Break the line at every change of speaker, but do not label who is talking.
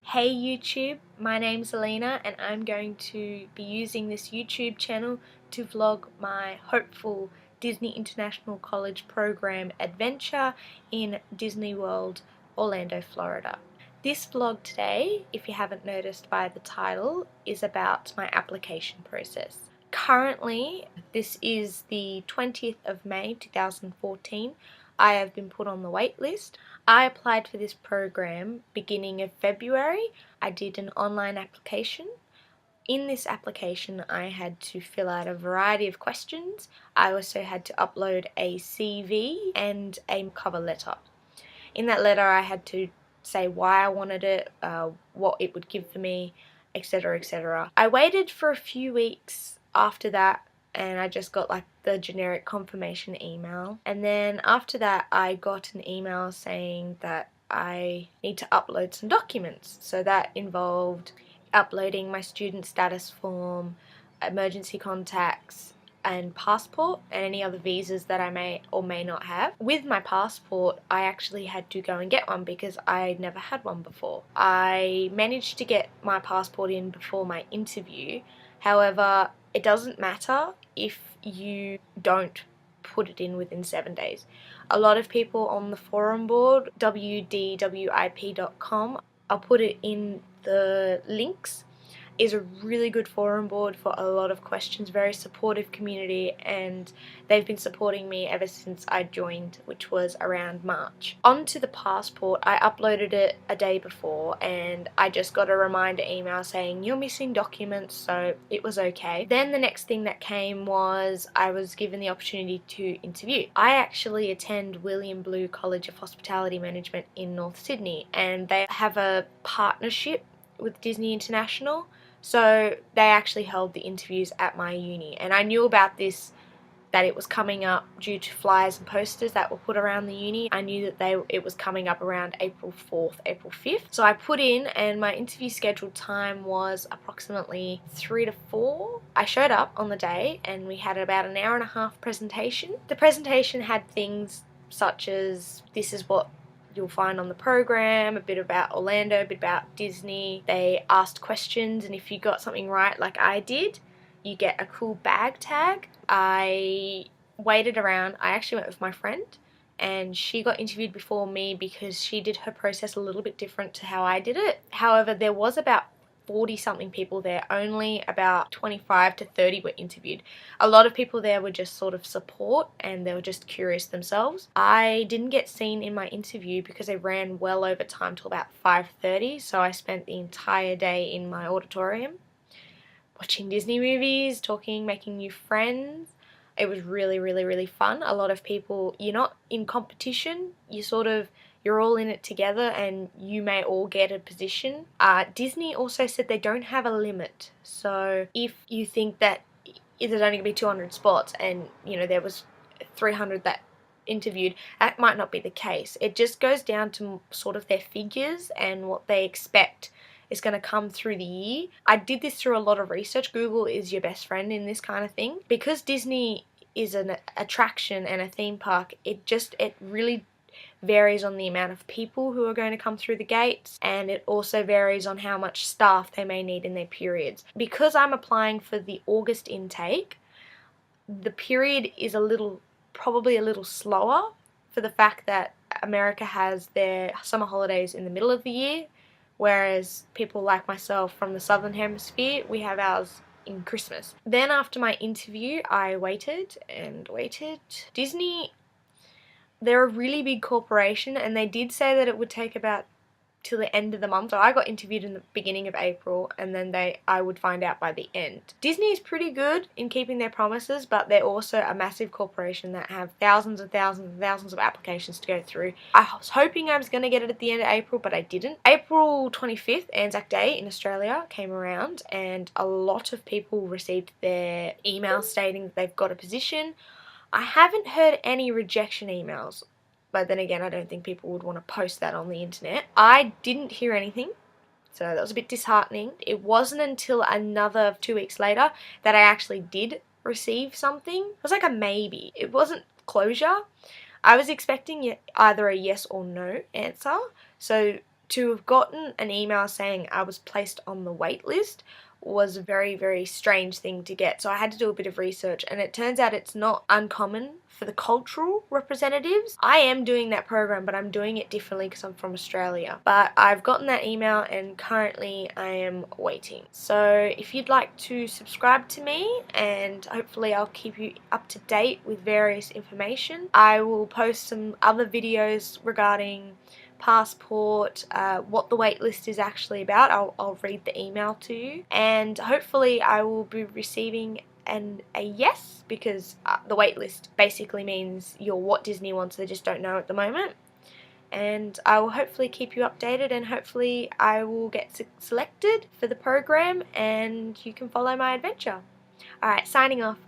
Hey YouTube, my name's Alina and I'm going to be using this YouTube channel to vlog my hopeful Disney International College program adventure in Disney World, Orlando, Florida. This vlog today, if you haven't noticed by the title, is about my application process. Currently, this is the 20th of May 2014. I have been put on the wait list. I applied for this program beginning of February. I did an online application. In this application, I had to fill out a variety of questions. I also had to upload a CV and a cover letter. In that letter, I had to say why I wanted it, what it would give for me, etc., etc. I waited for a few weeks after that and I just got like the generic confirmation email, and then after that I got an email saying that I need to upload some documents. So that involved uploading my student status form, emergency contacts, and passport, and any other visas that I may or may not have. With my passport, I actually had to go and get one because I never had one before. I managed to get my passport in before my interview. However, it doesn't matter if you don't put it in within 7 days. A lot of people on the forum board, wdwip.com, I'll put it in the links, is a really good forum board for a lot of questions, very supportive community, and they've been supporting me ever since I joined, which was around March. Onto the passport, I uploaded it a day before and I just got a reminder email saying you're missing documents, so it was okay. Then the next thing that came was I was given the opportunity to interview. I actually attend William Blue College of Hospitality Management in North Sydney, and they have a partnership with Disney International. So they actually held the interviews at my uni, and I knew about this, that it was coming up due to flyers and posters that were put around the uni. I knew that it was coming up around April 4th, April 5th. So I put in, and my interview scheduled time was approximately 3 to 4. I showed up on the day and we had about an hour and a half presentation. The presentation had things such as, this is what you'll find on the program, a bit about Orlando, a bit about Disney. They asked questions, and if you got something right like I did, you get a cool bag tag. I waited around. I actually went with my friend, and she got interviewed before me because she did her process a little bit different to how I did it. However, there was about 40 something people there. Only about 25 to 30 were interviewed. A lot of people there were just sort of support, and they were just curious themselves. I didn't get seen in my interview because I ran well over time till about 5:30, so I spent the entire day in my auditorium watching Disney movies, talking, making new friends. It was really, really, really fun. A lot of people, you're not in competition, you're all in it together, and you may all get a position. Disney also said they don't have a limit, so if you think that there's only going to be 200 spots and there was 300 that interviewed, that might not be the case. It just goes down to sort of their figures and what they expect is going to come through the year. I did this through a lot of research. Google is your best friend in this kind of thing. Because Disney is an attraction and a theme park, it really varies on the amount of people who are going to come through the gates, and it also varies on how much staff they may need in their periods. Because I'm applying for the August intake, the period is probably a little slower, for the fact that America has their summer holidays in the middle of the year, whereas people like myself from the southern hemisphere, we have ours in Christmas. Then after my interview, I waited and waited. Disney, they're a really big corporation, and they did say that it would take about till the end of the month. So I got interviewed in the beginning of April, and then I would find out by the end. Disney is pretty good in keeping their promises, but they're also a massive corporation that have thousands and thousands and thousands of applications to go through. I was hoping I was going to get it at the end of April, but I didn't. April 25th, Anzac Day in Australia, came around, and a lot of people received their email stating that they've got a position. I haven't heard any rejection emails, but then again, I don't think people would want to post that on the internet. I didn't hear anything, so that was a bit disheartening. It wasn't until another 2 weeks later that I actually did receive something. It was like a maybe. It wasn't closure. I was expecting either a yes or no answer. So to have gotten an email saying I was placed on the wait list was a very, very strange thing to get. So I had to do a bit of research, and it turns out it's not uncommon for the cultural representatives. I am doing that program, but I'm doing it differently because I'm from Australia. But I've gotten that email, and currently I am waiting. So if you'd like to subscribe to me, and hopefully I'll keep you up to date with various information, I will post some other videos regarding passport, what the wait list is actually about. I'll read the email to you, and hopefully I will be receiving a yes, because the wait list basically means you're what Disney wants, they just don't know at the moment. And I will hopefully keep you updated, and hopefully I will get selected for the program and you can follow my adventure. Alright, signing off.